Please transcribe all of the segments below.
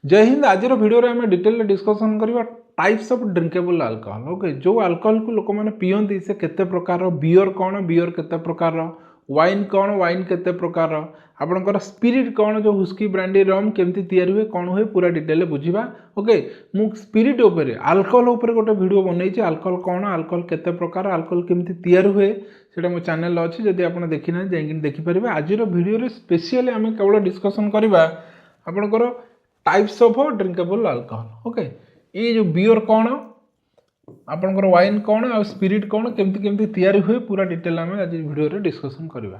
जय हिंद। आज भिडियो आम डिटेल डिस्कसन करवा types of drinkable alcohol. Okay, जो अल्कोहल को लोक मैंने पीती से केते प्रकार, बियर कौन, बियर केते प्रकार, वाइन कौन, वाइन केते प्रकार, आपणकर स्पिरिट कौन, जो हुस्की ब्रांडी रम केमती तैयारी हुए कौन हुए पूरा डिटेल बुझा। ओके, मु स्पिरिट उपर अल्कोहल उपर गोटे वीडियो बनई, अल्कोहल कौन, अल्कोहल केते प्रकार, अल्कोहल केमती तैयारी हुए सेटा मो चैनल अच्छी, जदि आप देखी ना जाइए देखिपारे। आज वीडियो स्पेशली आम केवल डिस्कसन करवा आपणकर types of drinkable alcohol. Okay, ये जो बियर कौन, आपणकर वाइन कौन आ स्पिरिट कौन, केमती केमती तैयारी हुए पूरा डिटेल आम आज वीडियो डिस्कसन करवा।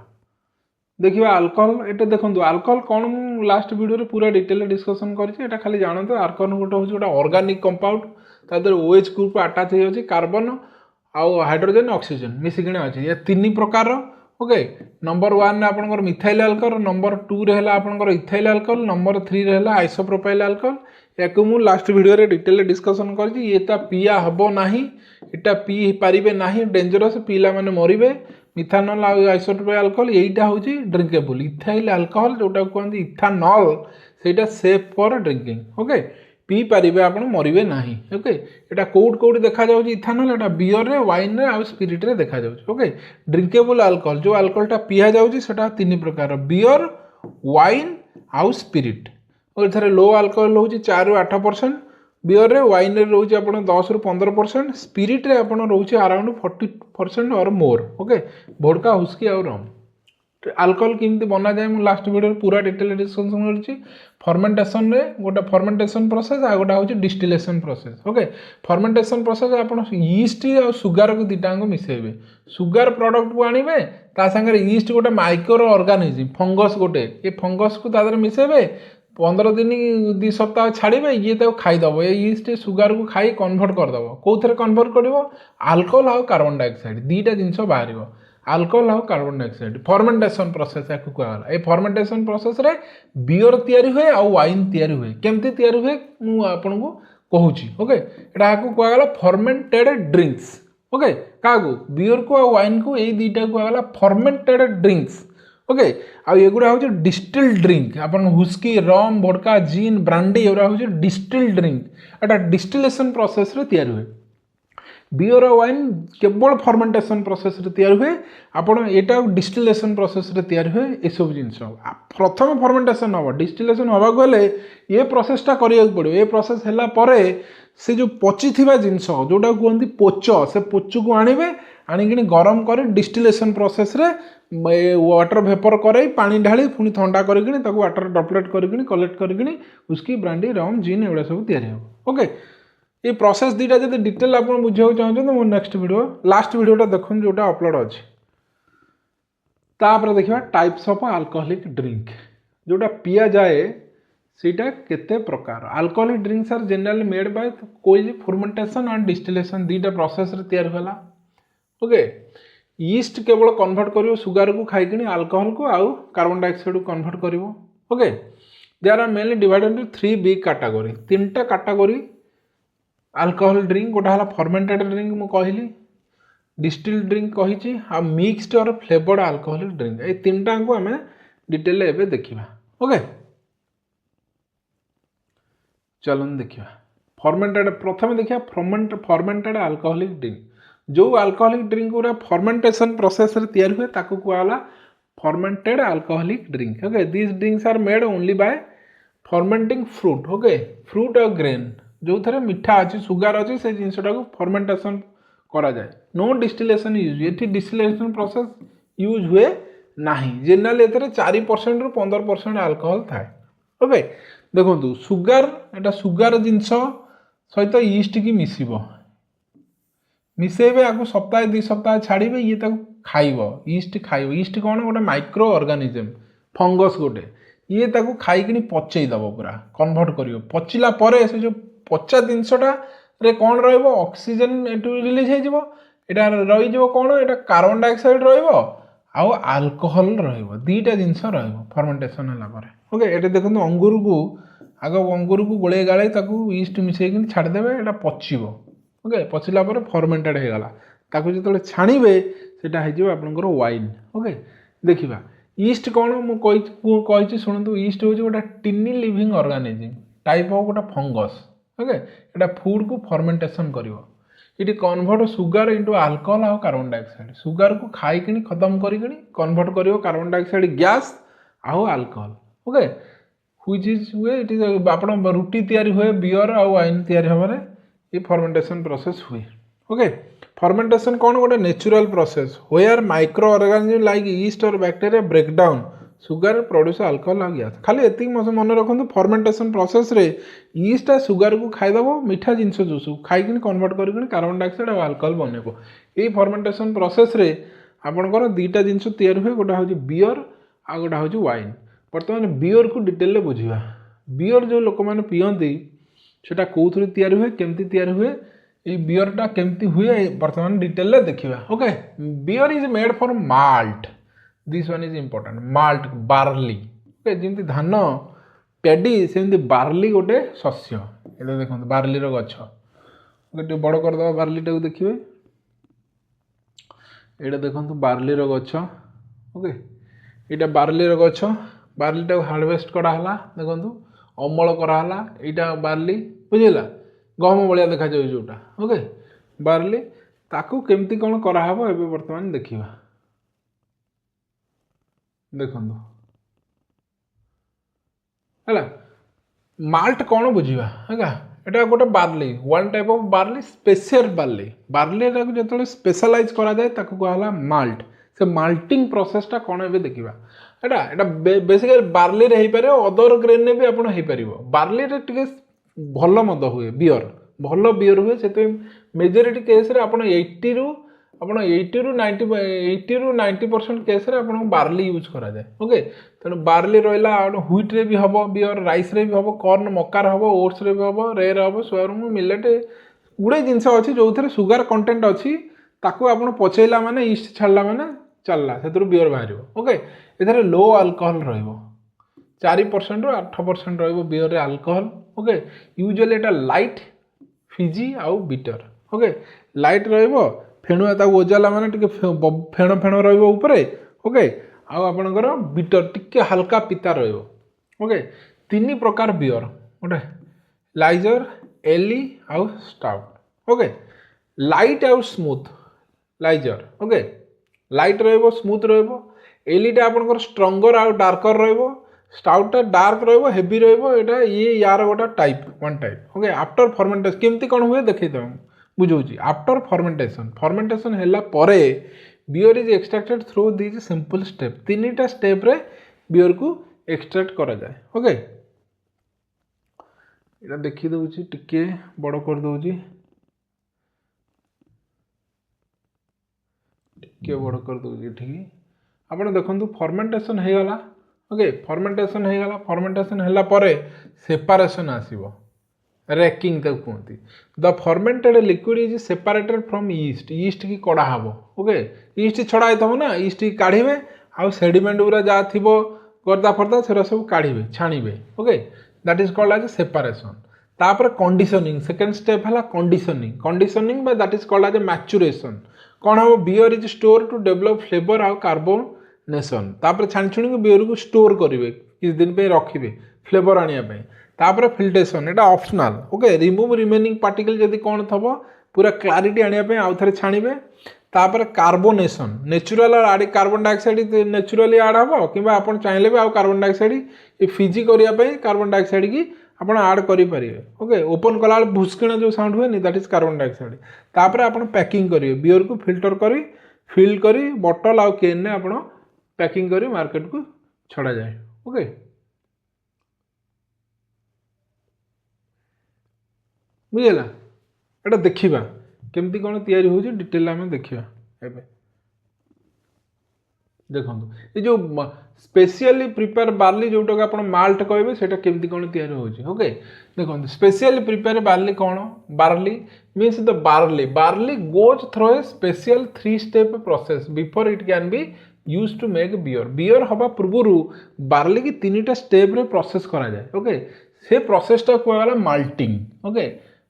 देखिए अल्कोहल ये देखो, अल्कोहल कौन मु लास्ट वीडियो पूरा डिटेल डिस्कसन कर खाली जानते। अल्कोहल गोटे हूँ गोटे ऑर्गेनिक कंपाउंड, तादर OH ग्रुप अटाच हो कार्बन आउ हाइड्रोजन ऑक्सीजन मिसिकिना अच्छे, ये तीन प्रकार। ओके, नंबर 1 रे आपनकर मिथाइल अल्कोहल, नंबर 2 रे हला आपनकर इथाइल अल्कोहल, नंबर 3 रे हला आइसोप्रोपाइल अल्कोहल। याकू मु लास्ट वीडियो रे डिटेल डिस्कसन करछि। ये ता पिया हबो नाही, एटा पी पारिबे नाही, डेंजरस, पीला माने मरिबे। मिथानल आ आइसोप्रोपाइल अल्कोहल एटा होछि ड्रिंकेबल। इथाइल अल्कोहल जोटा कहंदी इथानल, सेटा सेफ फॉर ड्रिंकिंग। ओके, पी पारिबे आपण मरिबे नाही। ओके, एटा कोड कोड देखा जाउछि इथानल, एटा बियर रे, वाइन रे आ स्पिरिट रे देखा जाउछि। ओके, ड्रिंकेबल अल्कोहल जो अल्कोहल टा पिया जाउछि सेटा तीन प्रकार, बियर, वाइन आ स्पिरिट। और एथरे लो अल्कोहल होछि 4 ରୁ 8%, बियर रे, वाइन रे रोछि आपण 10 ରୁ 15%, स्पिरिट रे आपण रोछि अराउंड 40% और मोर। ओके, वोडका, हुस्की और रम। अल्कोहल केमती बना जाए मु लास्ट वीडियो पूरा डिटेल डिस्कसन करछि। फर्मेंटेशन रे गोटे फर्मेंटेशन प्रोसेस आ गोटा होछि distillation process. Okay, fermentation process आपण यीस्ट और सुगर को दिटांग मिसेबे, सुगर प्रोडक्ट को आनिबे, ता संगे यीस्ट गोटे माइक्रो ऑर्गेनिज्म फंगस गोटे, ये फंगस को तादर मिसेबे, 15 दिन 2 सप्ताह छाड़े, ये तो खाईदेव, ये यीस्ट सुगर को खाई कन्वर्ट करदेव। कौन कन्वर्ट कर अल्कोहल और कार्बन डाइऑक्साइड दीटा जिनस बाहर, अल्कोहल और कार्बन डाइऑक्साइड। फर्मेंटेशन प्रोसेस या कहला। ये फर्मेंटेशन प्रोसेस रे बियर तैयारी हुए और वाइन तैयारी हुए। केमती तैयारी हुए मु आपन को कहूची। ओके, एटा कहला फर्मेंटेड ड्रिंक्स। ओके, का बियर को और वाइन को यही दुईटा कहला फर्मेंटेड ड्रिंक्स। ओके, आ एगुड़ा हूँ डिस्टिल्ड ड्रिंक, आपन हुस्की, रम, वोडका, जिन, ब्रांडी एगुड़ा हूँ डिस्टिल्ड ड्रिंक। एटा डिस्टिलेशन प्रोसेस रे तैयारी हुए। बियर और वाइन केवल फर्मेंटेशन प्रोसेस रे तैयारी हुए, आपन एटा डिस्टिलेशन प्रोसेस रे तैयारी हुए। ये सब जिनस प्रथम फर्मेंटेशन हम, डिस्टिलेशन हवा गले ये प्रोसेसटा करिया पड़ो। ये प्रोसेस हैला परे से जो पची थिबा जिनस जोटा कहंती पोच, से पोच को आनिबे, आनिकिनी गरम करे डिस्टिलेशन प्रोसेस रे वाटर वेपर करे, पानी ढाली पुणी ठंडा करिकिनी ताको वाटर ड्रॉपलेट करिकिनी कलेक्ट करिकिनी उसकी ब्रांडी, रम, जिन एगुड़ा सब तैयारी हो। ओके, ये प्रोसेस दीटा जब डिटेल आप बुझा चाहते मो नेक्स्ट वीडियो लास्ट वीडियोटा देखो जोटा अपलोड अच्छे। तापर देखा टाइप्स ऑफ अल्कोहलिक ड्रिंक जोटा पिया जाए सीटा केते प्रकार। Alcoholic drinks are generally made by कोई फर्मेंटेशन एंड डिस्टिलेशन दीटा प्रोसेस रे तैयार होला। ओके, यीस्ट केवल कन्वर्ट करिवो सुगर को खाइकिनी अल्कोहल को आउ कार्बन डाइऑक्साइड को कन्वर्ट करिवो। Okay, there are mainly divided into 3 big category, तीनटा कैटेगरी अल्कोहल ड्रिंक। गोटा है फर्मेंटेड ड्रिंक मु कहली, डिस्टिल्ड ड्रिंक कही, आ मिक्सड और फ्लेवर्ड अल्कोहलिक ड्रिंक। ये तीनटा को आम डिटेल एवं देखा। ओके, चलो देखा फर्मेंटेड। प्रथम देखा फर्मेंटेड अल्कोहलिक ड्रिंक। जो अल्कोहलिक ड्रिंक पूरा फर्मेंटेशन प्रोसेस रे तैयार हुए ताको कहला fermented alcoholic drink. Okay, this drinks are made only by fermenting fruit. Okay, fruit और ग्रेन जो थे मीठा अच्छी, सुगर अच्छी, से जिनटा को फर्मेंटेशन करा जाए। नो डिस्टिलेशन यूज, ये डिस्टिलेशन प्रोसेस यूज हुए नहीं। जनरली ए 4% ରୁ 15% अल्कोहल थाए। ओके, देखो सुगर, एटा सुगर जिनस सहित यीस्ट की मिसब, मिसेबे आपको सप्ताह 2 सप्ताह छाड़े, ये खाइब, यीस्ट खाइब। यीस्ट कौन गोटे माइक्रो ऑर्गेनिज्म फंगस गोटे, ये खाइकिनी पचईदेव, पूरा कन्वर्ट कर। पचिला परे से जो पचा जिनसटा रे कौन रहिबो, ऑक्सीजन एटू रिलीज हो, रही कौन, एटा कार्बन डाइऑक्साइड रहिबो आउ अल्कोहल रहिबो, दीटा जिनस रहिबो फर्मेंटेशन होला परे। ओके, एटा देखो अंगूर को आग, अंगूर को गोले गाले ताकू यीस्ट मिसेकिन छाड़देवे, एटा पचिबो। ओके, पचिला परे फर्मेंटेड हो गला, ताकू जितले छाणीबे सेटा हे जिवो आपनकर वाइन। ओके, देखिबा यीस्ट कौन मु कहि शुणु, यीस्ट हो गोटे tiny living organism. Type of गोटे फंगस ओके एटा फूड को फर्मेंटेशन करिवो it convert sugar into alcohol और कार्बन डाइऑक्साइड सुगर को खाई खत्म करी कन्वर्ट करिवो कार्बन डाइऑक्साइड गैस आउ अल्कोहल ओके व्हिच इज हुए इट इज आपण रुटी तैयारी हुए बियर आउ वाइन तैयारी हमारे ये फर्मेंटेशन प्रोसेस हुए ओके फर्मेंटेशन कौन गोटे natural process where microorganism like yeast और bacteria break down sugar produce alcohol आ गया खाली एति मन रखु फर्मेंटेशन प्रोसेस रे यीस्ट आ सुगर को खाईदेव मीठा जिनस जूस खाई कन्वर्ट कर कार्बन डाइऑक्साइड और अल्कोहल बनइब ये फर्मेंटेशन प्रोसेस रे आपंकर दुईटा जिनस तैयारी हुए गोटा हूँ बियर आ गोटा हूँ वाइन बर्तमान बियर को डिटेल बुझा बियर जो लोक मैंने पियंती सेटा कौन तैयारी हुए केमती तैयारी हुए ये बियरटा केमती हुए बर्तमान डिटेल देखा okay beer is made for malt this one is important malt barley okay जमी धान पेडी सेमती बार्ली गोटे शस्य ये देखो बार्ली गछ ओके बड़ करदे बार्लीटा को देखिए ये देखो बार्ली गछ ओके यहाँ बार्ली गछ बार्लीटा हार्वेस्ट कराला देखो अमल कराला यहाँ बार्ली बुझेगा गहम भाया देखा जोटा ओके बार्ली ताकू केमती कौन कराहब एबे वर्तमान देखिबा देखंतु है माल्ट कौन बुझा है एटा गोटे barley one type of barley special barley barley जो स्पेशलाइज करा जाए ताकू कहला माल्ट से माल्टिंग प्रोसेसटा कौन ए देखा एटा बेसिकली बार्ली रे पारे अदर ग्रेन ने भी आपन हो पार बार्ली रे टिके भल मद हुए बियर भल बियर हुए से मेजोरिटी केस रे आपन 80 रु 90% केस रे आपन बार्ली यूज करा जाए ओके तेणु बार्ली रहा व्हीट रे भी हम बियर राइस रे भी हम कॉर्न मकार हम ओट्स रे भी हम रेर हम सोयाबीन मिलेट गुड़े जिनस अच्छी जो थे सुगर कंटेंट अच्छी ताकू आपन पचेला माने ईस्ट छाड़ला माने चलला से बियर बाहर ओके इधर लो अल्कोहल रहिबो 4% रु 8% रहिबो बियर रे अल्कोहल ओके यूजुअली एटा लाइट फिजी आउ बिटर ओके लाइट रहिबो फेणुआ ताकू ओजाला माने टिके फेण फेण रहिबो ऊपरे ओके आउ आपनकर बिटर टिके हल्का पिता रहिबो ओके तीन प्रकार बियर गोटे लाइजर एली आउ स्टाउट ओके लाइट आउ स्मूथ लाइजर ओके लाइट रहिबो स्मूथ रहिबो एलीटा आपनकर स्ट्रंगर आउ डार्कर रहिबो स्टाउटा डार्क रहिबो हेवी रहिबो एटा ये यार गोटा type one type okay after fermentation केमती कौन हुए देखै दम बुझौची आफ्टर फर्मेंटेशन हैला परे beer is extracted through this simple step तीनटा स्टेप रे बियर को एक्सट्रैक्ट करा जाए ओके एटा देखि दउची टिके बड़ कर दउची टिके बड़ कर दउची ठीक आपण देखंतु फर्मेंटेशन हे गला ओके फर्मेंटेशन हे गला फर्मेंटेशन हैला परे सेपरेशन आसीबो रैकिंग तक कहती the fermented liquid is separated from yeast yeast की कड़ा हम ओके यीस्ट छड़ा होता ना यीस्ट की काढ़े आउ सेडिमेंट गुरा जहाँ थी गर्दा फर्दा से सब काढ़े छाणीबे okay that is called as separation तापर कंडीशनिंग सेकेंड स्टेप है conditioning that is called as maturation कौन हम beer is store to develop flavour आउ कार्बोनेशन तापर छाणी छुणी बियर को स्टोर करेंगे किस दिन पे रखिए फ्लेवर आने तापर फिल्ट्रेशन एटा optional okay remove remaining particle जदि कौन थबो पूरा क्लारिटी आने आउ थे छाणीबे तापर कार्बोनेशन नेचुरल आड़ कार्बन डाइऑक्साइड नेचुरली आड हम कि आपन चाहिले भी आउ कार्बन डाइऑक्साइड ये फिजी करने कार्बन डाइऑक्साइड की आपन आड करेंगे ओके ओपन कला भुस्किण जो साउंड हुए दैट इज कार्बन डाइऑक्साइड तापर आपन पैकिंग करेंगे बियर को फिल्टर करी फिल करी बॉटल आउ केन ने आपन पैकिंग करी मार्केट को छड़ा जाए ओके बुझेगा एटा देखा केमती कौन तैयारी हो डिटेल आम देखा एबे देखो ये जो स्पेशली प्रिपेयर बार्ली जोटा आप माल्ट कहे से केमती कौन तैयारी हो ओके देखो स्पेशली प्रिपेयर बार्ली कौन barley means the barley goes through a special 3 step process before it can be use to make beer हवा पूर्व बार्ली की 3टा स्टेप रे प्रोसेस करा जाए ओके से प्रोसेसटा कहला माल्टिंग ओके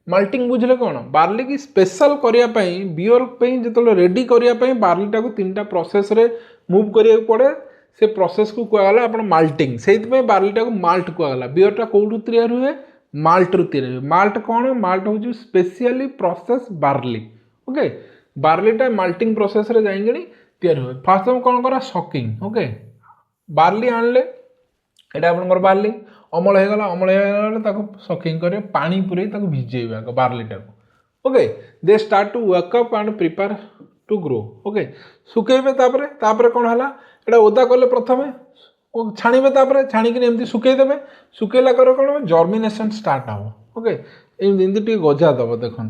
माल्टिंग बुझले कौन बार्ली की स्पेशल करने बियर जो रेडी करने बार्लीटा को 3टा प्रोसेस रे मूव करिया पड़े से प्रोसेस को कहला आप माल्टिंग से बार्लीटा को माल्ट कहला बियरटा कौटू तैयारी हुए माल्ट रू तैयारी माल्ट कौन माल्ट हूँ स्पेशली प्रोसेस बार्ली ओके बार्लीटा माल्टिंग प्रोसेस रे जाइए तैयारी हुए फास्ट कौन करा सकिंग ओके बार्ली आणले एटा आपनकर बार्ली अमल हो गला अमल हो सकिंग कर पानी पूरे भिजेबे बार्लीटा को okay they start to work up and prepare to grow okay सुखेबे तापरे कौन है एटा ओदा कले प्रथमे छाणीबे छाणिक एमती सुखेदेवे सुखेला कौन जर्मिनेशन स्टार्ट हम ओके एमती गजा दब देखो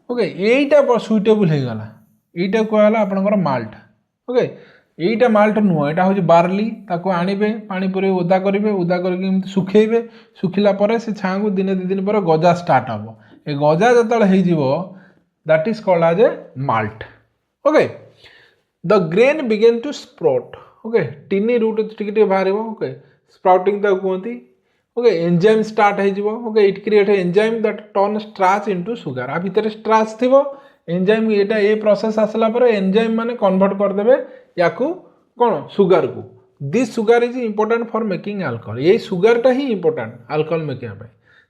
ओके यहीटा सुइटेबल हो गला यहीटा कहला आपनकर माल्ट ओके यहीटा माल्ट नुह यहाँ हूँ बार्ली ताको आणवे पानी पूरे ओदा करेंगे ओदा करके सुखेबे सुखिला पर से छाँ को दिने दि दिन पर गजा स्टार्ट हम ए गजा जो that is called as a malt okay the grain begin to sprout okay tiny root टिके बाहर ओके स्प्राउटिंग कहती ओके एंजाइम स्टार्ट हो okay it create enzyme that turn starch into sugar आ भितर स्टार्च थी एंजाइम एटा ए प्रोसेस आसला पर enzyme माने कन्वर्ट करदेवे याकू कौन सुगर को this sugar is important for making alcohol ये सुगरटा ही इंपोर्टेंट अल्कोहल मेकिंग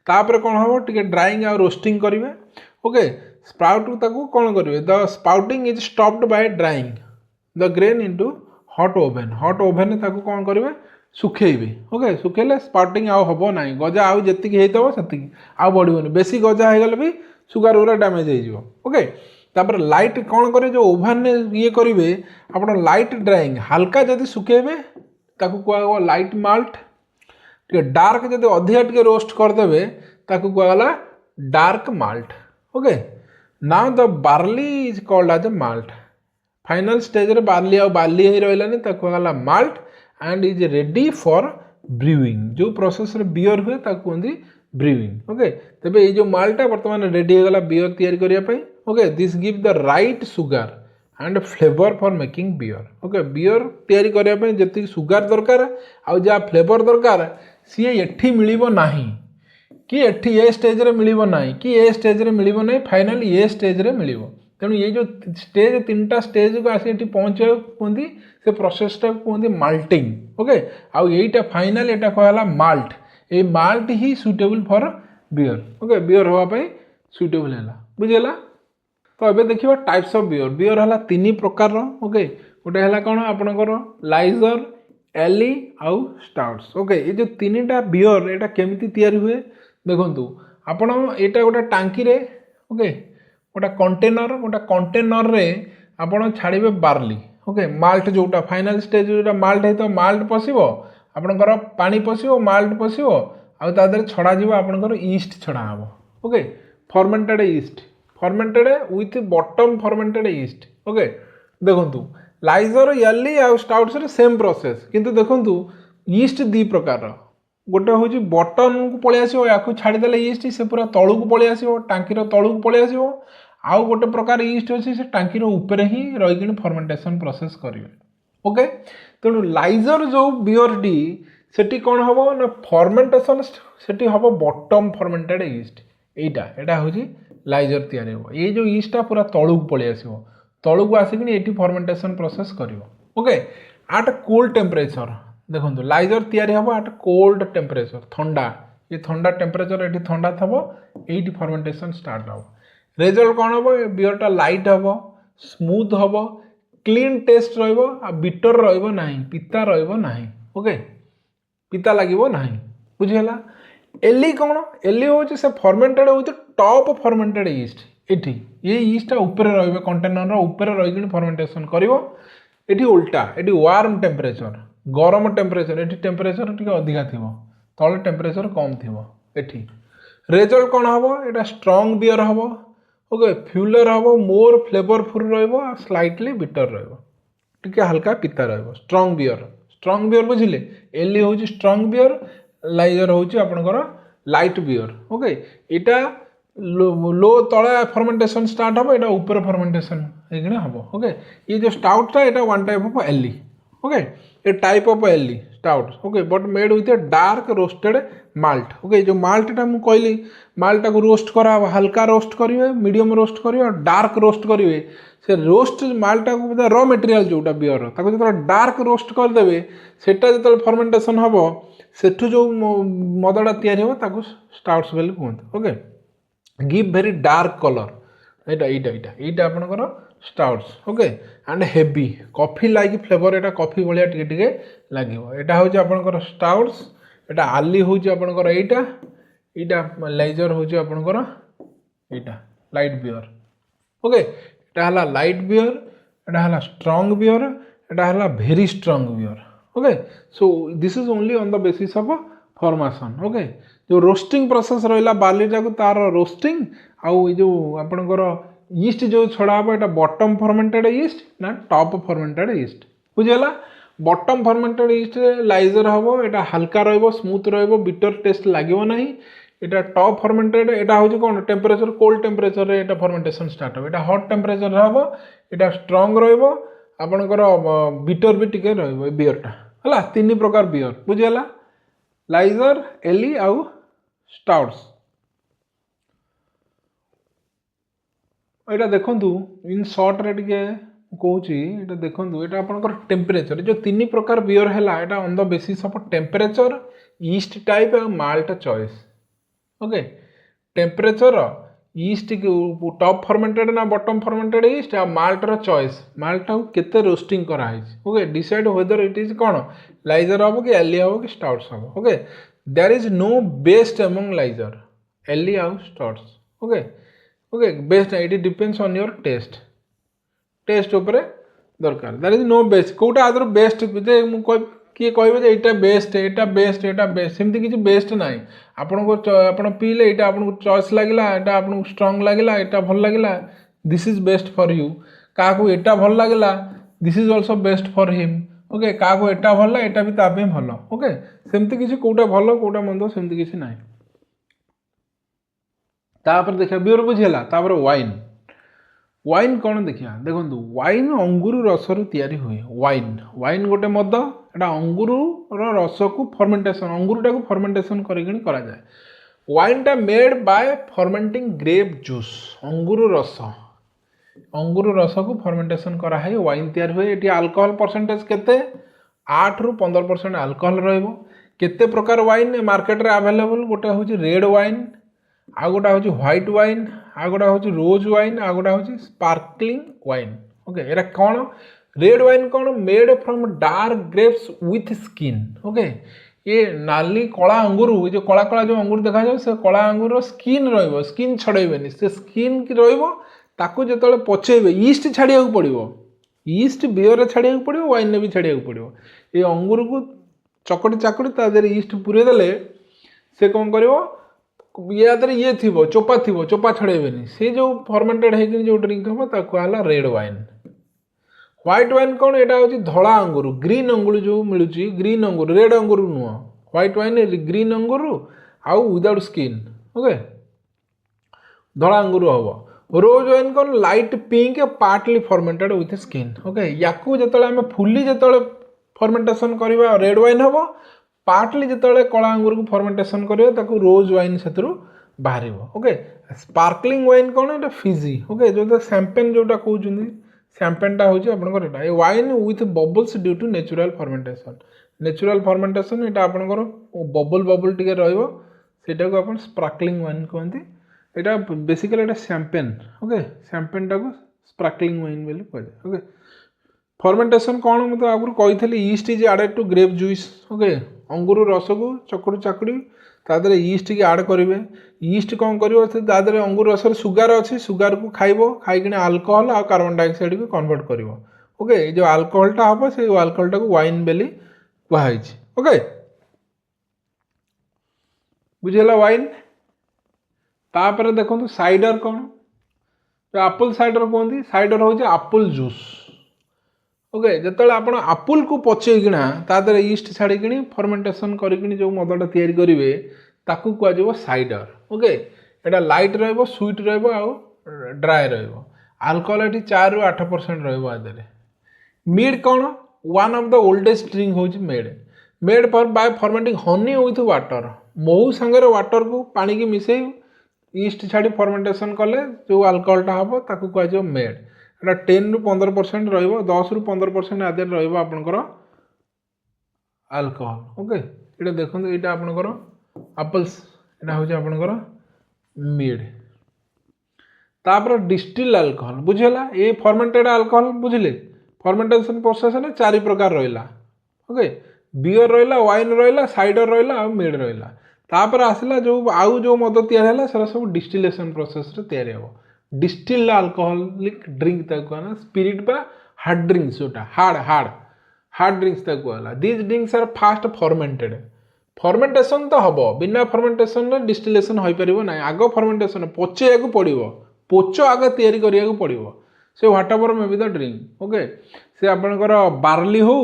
तापर कौन हम टिके ड्राइंग आ रोस्टिंग करेंगे ओके स्प्राउट ताकू कौन करेंगे the spouting is stopped by drawing the grain into hot oven ताकू कौन करेंगे सुखेबे ओके सुखेले स्पाउटिंग आउ हम ना गजा आउ जी होता से आउ बढ़ोनी बेसी गजा हो गले भी सुगर गुरा डैमेज हो ओके तापर लाइट कौन करे जो ओभन ये करेंगे आप लाइट ड्राइंग हल्का जदि सुखेबे ताकू कह लाइट माल्ट टे डार्क जब अधिका टे रोस्ट करदे ताकू कहला dark malt okay now the barley is called as a malt final stage रे बार्ली आ बार्ली ही रहलानी ताकू कहला malt and is ready for brewing जो प्रोसेस रे बियर हुए ताकू कहते ब्रूइंग ओके तेबे ये जो माल्टा बर्तमान रेडी हो गला बियर तैयारी करिया पई okay this give the right sugar and flavour for making beer okay beer तैयारी करिया पई जति सुगर दरकार आ जा फ्लेवर दरकार सी एठी मिलिबो नाही कि एठी ए स्टेज रे मिलिबो नाही कि ए स्टेज रे मिलिबो नाही फाइनली ए स्टेज रे मिलिबो तेणु ये जो स्टेज तीन स्टेज को आसी एठी पहुंचे कहती से प्रोसेसटा कहते माल्टिंग ओके आउ यहीटा फाइनल एटा कहला माल्ट ए माल्ट ही suitable for beer okay beer होगापाई सुटेबल है बुझेगा तो ये देखिए टाइप्स ऑफ बियर बियर है तीन प्रकार ओके गोटे है कौन आपणकर लाइजर एली आउ स्टाउट्स ओके ये जो तीन टा बियर एटा केमिति तैयारी हुए देखंतु आपण एटा गोटे टांकी रे ओके गोटे कंटेनर रे आपण छाड़िबे बार्ली ओके माल्ट जोटा फाइनल स्टेज जोटा माल्ट है तो माल्ट पशिबो आपणकर पानी पशिबो माल्ट पशिबो आउ ता देहरे छड़ा जीवो आपणकर ईस्ट छड़ा हबो okay fermented east fermented with bottom fermented east okay देखंतु लाइजर येली आउ स्टाउट्स रे सेम प्रोसेस किंतु देखंतु ईस्ट दी प्रकार गोटे हूँ बटन को पलि आसो या छाड़ीदे ईस्ट से पूरा तलू को पलि आसो टांकीर तलू को पलि आसो आउ गोटे प्रकार ईस्ट अच्छे से टांकीर ऊपर ही रही फर्मेंटेशन प्रोसेस करेंगे ओके तेणु लाइजर जो बियर टी सेठी कौन हम ना फर्मेंटेशन सेठी हम बटम फर्मेंटेड ईस्ट यहाँ हूँ लाइजर तैयारी हो ये जो ईस्टा पूरा तलू को पलि आसो तलू को आसिक ये फर्मेंटेशन प्रोसेस कर ओके आट कोल्ड टेम्परेचर देखो लाइजर तैयारी हम आट कोल्ड टेम्परेचर ठंडा ये ठंडा टेम्परेचर ये ठंडा थब ये फर्मेंटेशन स्टार्ट हम रिजल्ट कौन हम बियरटा लाइट हम स्मूथ हम क्लीन टेस्ट बिटर रहा पिता रहा ओके पिता लगे ना बुझीगला एली कौन एली हूँ से फर्मेंटेड हूँ टॉप फर्मेंटेड ईस्ट ये ईस्टा ऊपर रही कंटेनर ऊपर रही फर्मेंटेशन कर उल्टा ये वार्म टेम्परेचर गरम टेम्परेचर ये टेम्परेचर टी अधिका थी तले टेम्परेचर कम थी रिजल्ट कौन हम यहाँ स्ट्रंग बियर हम ओके फ्यूलर हम मोर फ्लेवरफुल स्लाइटली बिटर रे हल्का पिता स्ट्रंग बियर बुझिले एली हूँ स्ट्रंग बियर लाइजर हूँ आपणकर लाइट बियर ओके यहाँ लो तले फर्मेंटेशन स्टार्ट हम यहाँ ऊपर फर्मेंटेशन हम ओके ये जो स्टाउटा यहाँ one type of ale okay ये type of ale stouts okay but made with a dark roasted malt okay जो माल्टा मुझे कहली माल्टा को रोस्ट करा हल्का रोस्ट करेंगे मीडियम रोस्ट करेंगे और डार्क रोस्ट करेंगे से रोस्ट माल्टा को र मटेरियल जोटा बियर जो डार्क रोस्ट करदे सेटा जो फर्मेंटेशन हम सेठू जो मदटा या स्टाउट्स बोली कहते okay give very dark colour यहाँ आपंकर stouts okay and heavy coffee like flavour यहाँ कॉफी भाया टे लगे यहाँ हूँ आपंकर स्टाउट्स यहाँ आली हूँ आपंकर यहाँ लेजर हूँ आपंकर यहाँ लाइट बियर ओके यहाँ है लाइट बियर यहाँ है स्ट्रंग बियर यहाँ है very strong beer okay so this is only on the basis of formation okay जो रोस्टिंग प्रोसेस रहा बार्लीटा को तार रोस्टिंग आउ जो आपंकर ईस्ट जो छड़ा हम यहाँ बॉटम फर्मेंटेड ईस्ट ना टॉप फर्मेंटेड ईस्ट बुझीगला बॉटम फर्मेंटेड ईस्ट लाइजर हम यहाँ हल्का स्मूथ बिटर टेस्ट लगे ना यहाँ टॉप फर्मेंटेड यहाँ हूँ कौन टेम्परेचर कोल्ड टेम्परेचर यहाँ फर्मेंटेशन स्टार्ट हो यहाँ हॉट टेम्परेचर हम यहाँ स्ट्रंग आपणकर बिटर भी टिके बियरटा है तीन प्रकार बियर बुझीगला लाइजर एली आउ स्टाउट्स यहाँ देखूँ इन सर्ट रे टे कौच यहाँ देखूँ यहाँ आपंकर टेम्परेचर जो तीन प्रकार बियर है यहाँ on the basis of temperature yeast type और malt choice okay temperature yeast top fermented ना बॉटम फर्मेंटेड ईस्ट आ माल्टर चॉइस माल्टा को केते रोस्टिंग कराई okay decide whether it is कौन लाइजर हम कि एली हम कि स्टाउट्स हम okay there is no best among lager ale आउ stouts okay okay best it depends on your taste taste उपर दरकार देयर इज नो बेस्ट कौटा आदर बेस्ट किए कहे यहाँ बेस्ट यहाँ बेस्ट यहाँ बेस्ट सेमती किसी बेस्ट ना आपण को आप पीले यहाँ आपको चॉइस लगे यहाँ आपको स्ट्रंग लगे यहाँ भल लगे this is best for you क्या यहाँ भल लगे this is also best for him okay क्या यहाँ भल यहाँ भी ताप भल ओके सेमती किसी कौटा भल कौटा मंद सेमती किसी ना तापर देखा बियर बुझीगला तापर वाइन वाइन कौन देखा देखो वाइन अंगुर रसरू तैयारी हुए वाइन वाइन गोटे मद एटा अंगुर रस को फर्मेंटेशन अंगुरटा को फर्मेंटेशन करा जाए वाइन टा made by fermenting grape juice अंगुर रस को फर्मेंटेशन करा है वाइन तैयारी हुए ये अल्कोहल परसेंटेज केते 8 ରୁ 15% अल्कोहल रहिबो केते प्रकार वाइन मार्केट रे अवेलेबल गोटे हूँ रेड वाइन आ गोटा हूँ व्हाइट वाइन आ गोटा हूँ रोज वाइन आ गोटा हूँ स्पार्कलिंग वाइन ओके ये कौन रेड वाइन कौन made from dark grapes with skin okay ये नाली कला अंगूर जो कला कला जो अंगूर देखा जाए से कला अंगूर स्किन स्किन छड़ेबे से स्किन की रही जो पचेबे ईस्ट छाड़िया पड़ो ईस्ट बियर छाड़िया पड़ो वाइन भी छाड़िया पड़ो ये अंगूर को चकटी चाकटी ता देहरे ईस्ट पूरे देले से कौन कर ये थी चोपा छड़ेबे से जो फर्मेंटेड है जो ड्रिंक हम ताकूला रेड वाइन व्हाइट वाइन कौन यहाँ हूँ धला अंगूर ग्रीन अंगूर जो मिलूँ ग्रीन अंगूर रेड अंगूर नुह व्हाइट वाइन ग्रीन अंगूर आउ विदाउट स्किन ओके धला अंगूर हम रोज वाइन कौन light pink partly fermented with skin okay या जो फुली जो फर्मेंटेशन करवा रेड वाइन हम पार्टली जो कला अंगूर को फर्मेंटेशन करवा रोज वाइन से बाहर ओके स्पार्कलिंग वाइन कौन ये फिजी ओके जो शैंपेन जोटा कहते शैंपेनटा हूँ आपंकर wine with bubbles due to natural fermentation यहाँ आपंकर बबल बबल टे रहीटा को आप स्पार्कलिंग वाइन कहते यहाँ बेसिकली यहाँ शैंपेन ओके शैंपेनटा को स्पार्कलिंग वाइन बोली कह ओके फर्मेंटेशन कौन मतलब आगुरी कही yeast is added to grape juice okay अंगूर रस को चकड़ी चाकड़ी तादे ईस्ट की आड करेंगे ईस्ट कौन कर अंगूर रस सुगार अच्छी सुगार को खाइब खाई अल्कोहल आ कार्बन डाइऑक्साइड को कन्वर्ट कर ओके जो अल्कोहलटा हम से अल्कोहलटा को वाइन बेली कहुई ओके बुझेगा वाइन तापर देखो साइडर कौन जो एप्पल साइडर कहते साइडर हूँ एप्पल जूस ओके जो आप आपुल को पचेकिना तादे ईस्ट छाड़ी फर्मेंटेशन करी जो मदटा तैयारी करेंगे ताकू कह साइडर ओके यहाँ लाइट स्वीट ड्राए अल्कोहल ये 4 ରୁ 8% रही मीड कौन one of the oldest drink हूँ made made for by fermenting honey with water महू सांगे वाटर को पानी की मिसई ईस्ट छाड़ी फर्मेंटेशन कले जो अल्कोहलटा हम ताकू कहुए मेड एटा 10 ରୁ 15% रहिबो 10 ରୁ 15% आदि रहिबो आपनकर अल्कोहल ओके ये देखो ये आपनकर एप्पल्स एटा हो आपनकर मीड तापर डिस्टिल अल्कोहल बुझेला ये फर्मेंटेड अल्कोहल बुझिले फर्मेंटेशन प्रोसेस ने 4 प्रकार रहिला ओके बियर रहिला वाइन रहिला साइडर रहिला आ मीड रहिला तापर आसला जो आउ जो मद तैयार है सारा सब डिस्टिलेशन प्रोसेस रे तैयार हो डिस्टिल अल्कोहलिक ड्रिंक ताको ना स्पिरिट बा हार्ड ड्रिंक्स जोटा हार्ड ड्रिंक्स ताको हला this drinks are fast fermented fermentation तो हम बिना फर्मेंटेशन रे डिस्टिलेशन हो परिबो ना आगो फर्मेंटेशन पचे को पड़िबो पोचो आगे तैयारी करिया को पड़िबो से what ever may be the drink okay से आपनकर बार्ली हो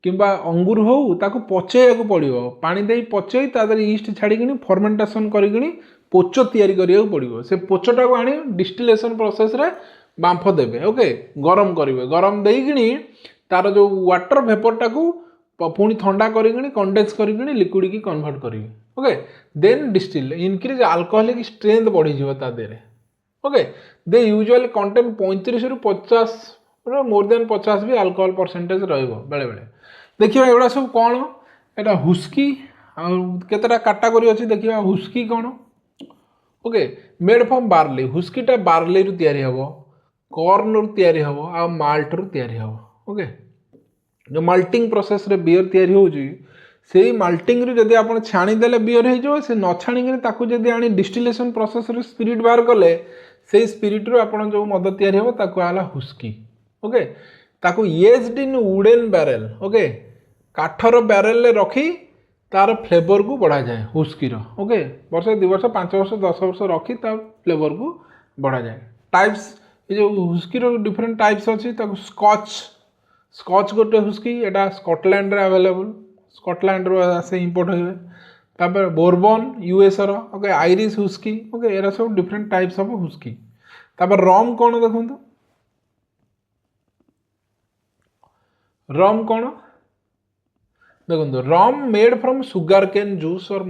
किंबा अंगूर हो ताको पचेया पड़ो पानी दे पचई तादर ईस्ट छाड़ी फर्मेंटेशन करी पोच तैयारी करिया पड़ो से पोचटा को आनी डिस्टिलेशन प्रोसेस रे बांफ देबे ओके गरम करेंगे गरम देकिनी तार जो वाटर वेपरटा को पुणी ठंडा करी कंडेन्स करी लिक्विड की कन्वर्ट करेंगे okay then distil increase alcoholic strength बढ़ी ता देरे ओके दे यूजुअली कंटेन 35 ରୁ 50 मोर देन 50 भी अल्कोहल परसेंटेज रहिबो बेले बेले देखिए एगुड़ा सब कौन एटा हुस्की केतटा कैटेगरी अच्छी देखिए हुस्की कौन ओके मेड फ्रॉम बार्ली हुस्कीटा बार्ली रु तैयारी हबो कॉर्न रु तैयारी हबो आ माल्ट रु तैयारी हबो ओके जो माल्टिंग प्रोसेस रे बियर तैयारी होउची सेही माल्टिंग रु जदी आपण छाणी देले बियर हे जो से न छाणी के ताकू जदी आनी डिस्टिलेशन प्रोसेस रे स्पिरिट बाहर कले सेही स्पिरिट रु आपण जो मद तैयारी हबो ताकू आला हुस्की ओके ताकू एज्ड इन वुडन बैरल ओके काठर बैरल रे रखी तार फ्लेवर को बढ़ा जाए हुस्की ओके वर्ष 2 वर्ष 5 वर्ष 10 वर्ष रखी तार फ्लेवर को बढ़ा जाए टाइप्स ये जो हुस्की डिफरेंट टाइप्स अच्छी स्कॉच गोटे हुस्की एटा स्कॉटलैंड रे अवेलेबल स्कॉटलैंड रो आसे इंपोर्ट होइबे तापर बोर्बन यूएस रो ओके आयरिश हुस्की ओके एरा सब डिफरेंट टाइप्स ऑफ हुस्की तापर रम कोन देखंतु रम कोन देखो rum made from sugar cane juice और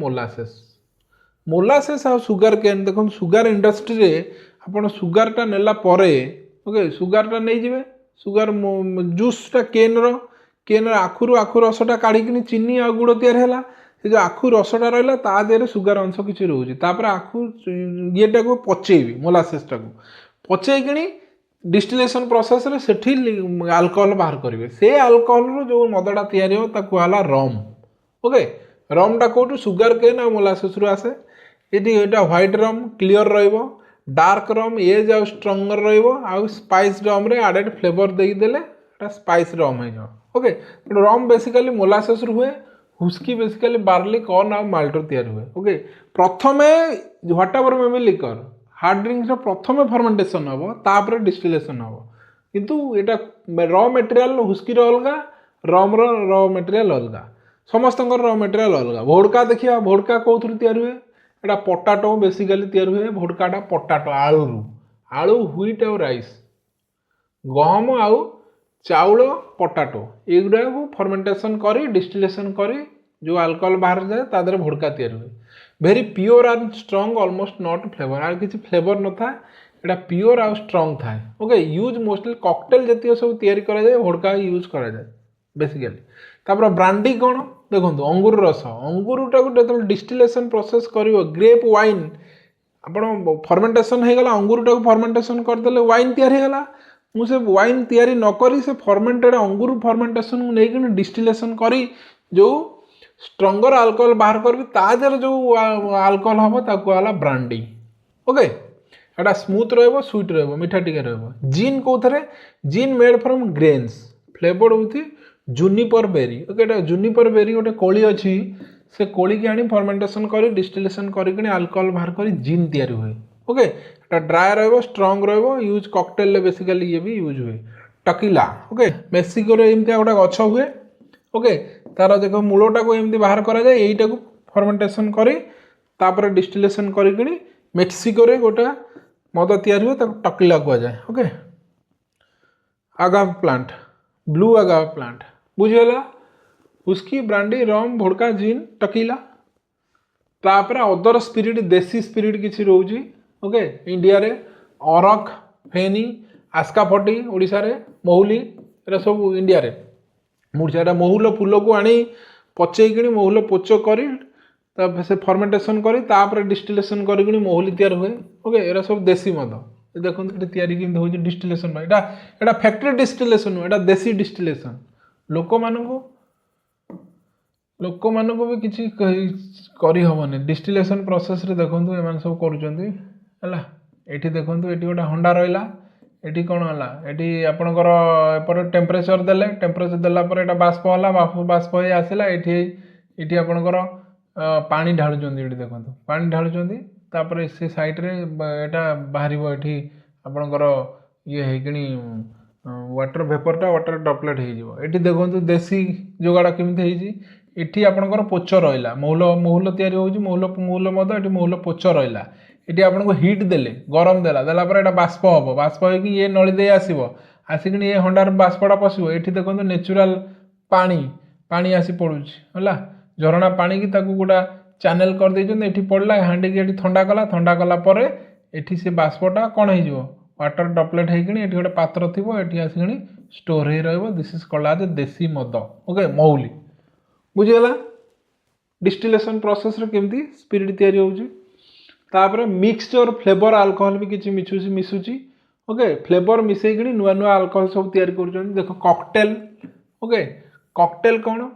मोलासेस आ सुगर केन देखो सुगर इंडस्ट्री रे आपण सुगर टा नेला परे ओके सुगर टा नै जिवे सुगर जूस टा केन आखुर रसटा काढ़ी चीनी आ गुड़ तैयार है से जो आखु रसटा रहा ता देहरे सुगर अंश किसी रोचे तापर आखु येटा को पचेबी मोलासेसटा को पचेकि डिस्टिलेशन प्रोसेस रे सेठी अल्कोहल बाहर करेंगे से अल्कोहल जो मदटा तैयारी हो ताकू हला रम ओके रमटा कौटू सुगर केन आ मोलासेस रु आसे ये व्हाइट रम क्लियर रहिबो डार्क रम एज आ स्ट्रंगर रहिबो आ स्पाइस रम रे एडेड फ्लेवर देई देले एटा स्पाइस रम है ओके रम बेसिकली मोलासेस रु हुए हुस्की बेसिकली बार्ली कॉर्न आ माल्ट रु तैयार हुए ओके प्रथमे what ever may be liquor hard drinks प्रथम फर्मेंटेशन हम तापर डिस्टिलेशन हम किंतु एटा रॉ मटेरियल हुस्की अलग रम रॉ मटेरियल अलग समस्त रॉ मटेरियल अलग भोडका देखिए भोडका कौन तैयार हुए एटा पोटाटो बेसिकली तैयार हुए भोडकाटा पोटाटो आलू व्हीट और राइस गहम आउ चाउल पोटाटो एगुड़ा को फर्मेंटेशन करी डिस्टिलेशन करी जो अल्कोहल बाहर जाए तादरे भोडका तैयार हुए very pure and strong almost not flavour or किसी फ्लेवर न था एटा प्योर आउ स्ट्रॉन्ग था ओके यूज मोस्टली कॉकटेल जतिय सब तैयारी करा जाए भोडका यूज करा जाए बेसिकली तापर ब्रांडी कौन देखो अंगूर रस अंगूरटा को डिस्टिलेशन प्रोसेस कर ग्रेप वाइन आपण फर्मेंटेशन हो गला अंगूरटा को फर्मेंटेशन करदे वाइन तैयार होगा मुझे वाइन तैयारी नकरी से फर्मेंटेड अंगूर फर्मेंटेशन को लेकिन डिस्टिलेशन करी जो स्ट्रंगर अल्कोहल बाहर कर तादेर जो अल्कोहल हम ताको आला ब्रांडी ओके एटा स्मूथ रहिबो स्वीट रहिबो मीठा टिके रहिबो जीन कोथरे gin made from grains flavoured with juniper berry okay एटा जूनिपर बेरी गोटे कोली अछि से कोली के आनी फर्मेंटेशन करी डिस्टिलेशन करी अल्कोहल बाहर करी जीन तैयारी हुए ओके एटा ड्राई रहिबो स्ट्रॉन्ग रहिबो यूज कॉकटेल ले बेसिकली ये भी यूज हुए टकीला ओके मेक्सिको रे एमती गोटे गछ हुए ओके तार देखो मूलटा को एमती बाहर करा जाए एटा को फर्मेंटेशन करी तापर डिस्टिलेशन करी मेक्सिको रे गोटे मद तैयारी हुए ताको टकीला कह जाए ओके आगाव प्लांट ब्लू आगाव प्लांट बुझीगला हुस्की ब्रांडी रम भोडका जिन टकीला तापर अदर स्पिरिट देसी स्पिरिट किसी रोचे ओके इंडिया रे अरख फेनी आस्काफटी ओडिशा रे महुली एरा सब इंडिया रे मुर्चा महुल फूल को आनी पचेकि महुल पोच कर से फर्मेंटेशन करी तापर डिस्टिलेशन करी महुली तैयार हुए ओके एरा सब देसी मद देखो ये डिस्टिलेशन एटा फैक्ट्री डिस्टिलेशन एटा देसी डिस्टिलेशन लोक मानक भी किसी करी हबनी डिस्टिलेशन प्रोसेस रे देखो एम सब कर देखो ये गोटे हंडा रहा ये कौन है ये आपणकर एपर टेम्परेचर देले टेम्परेचर देलापर एटा बाष्प है बाष्प हो आसला ये आपणकर पानी ढालुं ये देखो पानी ढालुं से साइड्रे यहाँ बाहर ये आपणकर ये वाटर वेपरटा वाटर ड्रपलेट हो देखो देसी जोगाड़ केमी ये आपणकर पोच रहा महुल या महुल मद ये महुल पोच रहा ये आपको हिट देले गरम देलापर यहाँ बाष्प हम बाष्प हो ये नली दे आसो आसिक ये हंडार बाष्पटा पशो ये देखो नेचुराल पानी आसी पड़ूला झरणा पानी की गोटा चैनल कर देती पड़ला हांडी की ठंडा कला ये से बाष्पटा कौन हो वाटर ड्रपलेट होगी गोटे पात्र थी ये आसिक स्टोर हो दिस इज कॉल्ड एज देसी मद ओके महुली बुझीगला डिस्टिलेशन प्रोसेस केमती स्पिरिट तैयारी होउची तापर मिक्सचर फ्लेवर अल्कोहल भी किसी मिसुची ओके फ्लेवर मिसेकि नुआ नुआ अल्कोहल सब तैयारी कर देखो कॉकटेल ओके कॉकटेल कौन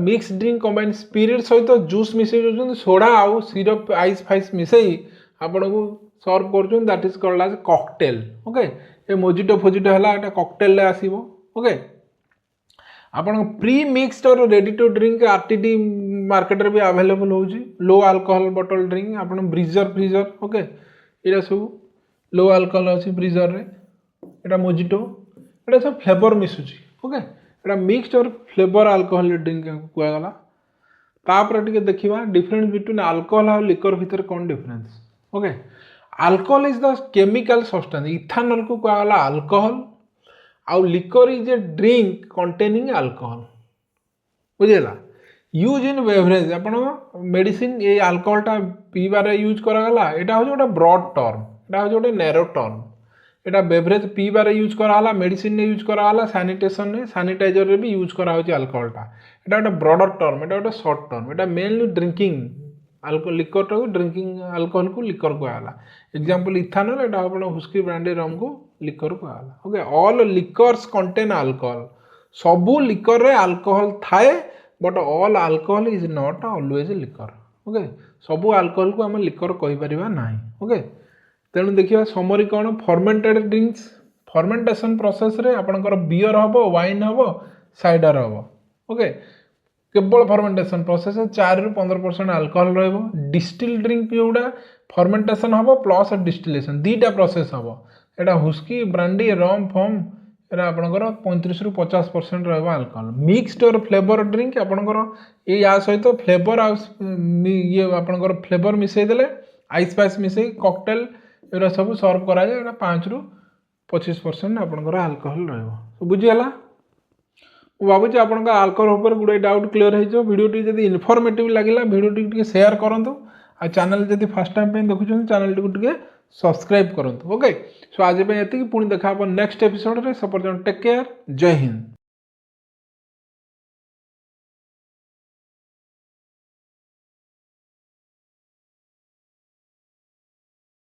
मिक्स ड्रिंक कंबाइन स्पिरिट सहित जूस मिसई सोडा आउ सिरप आइस फाइस मिसई आपन को सर्व कर that is called as cocktail okay ये मोजिटो फोजिटो है कॉकटेल आसीबो ओके आपन प्री मिक्सड और ready to drink RTD market रे भी अवेलेबल हो लो अल्कोहल बॉटल ड्रिंक आपन ब्रीजर फ्रीजर ओके ये सब लो अल्कोहल अच्छी ब्रीजर रे एटा मोजिटो एटा सब फ्लेवर मिसुची ओके एटा मिक्सड और फ्लेवर अल्कोहल ड्रिंक कहगला तापर टिके देखिबा डिफरेंस बिटवीन अल्कोहल और लिकर भीतर कौन difference okay alcohol is the chemical substance ethanol को कहगला अल्कोहल आउ liquor is a drink containing alcohol बुझेगा यूज इन बेवरेज आप मेडिसिन ये अल्कोहलटा पीबार यूज करागला यहाँ हूँ गोटे ब्रॉड टर्म यहाँ हूँ गोटे नैरो टर्म यहाँ बेवरेज पीबार यूज कराला मेडिसिन ने यूज कराला सैनिटेशन ने सैनिटाइजर रे भी यूज करा अल्कोहलटा यहाँ गोटे ब्रॉडर टर्म यहाँ गोटे सर्ट टर्म यहाँ मेनली ड्रिंकिंग लिकर टाक ड्रिंकिंग अल्कोहल को लिकर कहला एग्जांपल इथानॉल यहाँ आप हुस्की ब्रांडी रम को लिकर कहला okay all liquors contain alcohol सबू लिकर रे अल्कोहल थाए but all alcohol is not always liquor okay सबू अल्कोहल को आम लिकर कहीपर ना ओके तेणु देखिए समरी कौन फर्मेंटेड ड्रिंक्स फर्मेंटेशन प्रोसेस रे आपनकर बियर हम वाइन हम साइडर हम ओके केवल फर्मेंटेशन प्रोसेस 4 ରୁ 15% अल्कोहल रहिबो डिस्टिल ड्रिंक जोड़ा फर्मेंटेशन हम प्लस डिस्टिलेशन दीटा प्रोसेस हम एटा हुस्की ब्रांडी रम फम एरा आपनकर 35 ରୁ 50% रहबा अल्कोहल मिक्स्ड और फ्लेवर ड्रिंक आपनकर ये या सहित फ्लेवर ये आपनकर फ्लेवर मिसई देले आइस पाइस मिसई कॉकटेल एरा सब सर्व करा जाय एटा 5 ରୁ 25% आपनकर अल्कोहल रहबो बुझियला भावुँ आपका अल्कोहल उपर गुड़े डाउट क्लीयर हो भिडियोटी जब इनफॉर्मेटिव लगे भिडियोटी शेयर करूँ आ चैनल जब फर्स्ट टाइम देखुं चैनल टी सब्सक्राइब करूँ ओके सो आज ये पुणी देखा नेक्स्ट एपिसोड रे सो पर्यंत टेक केयर जय हिंद।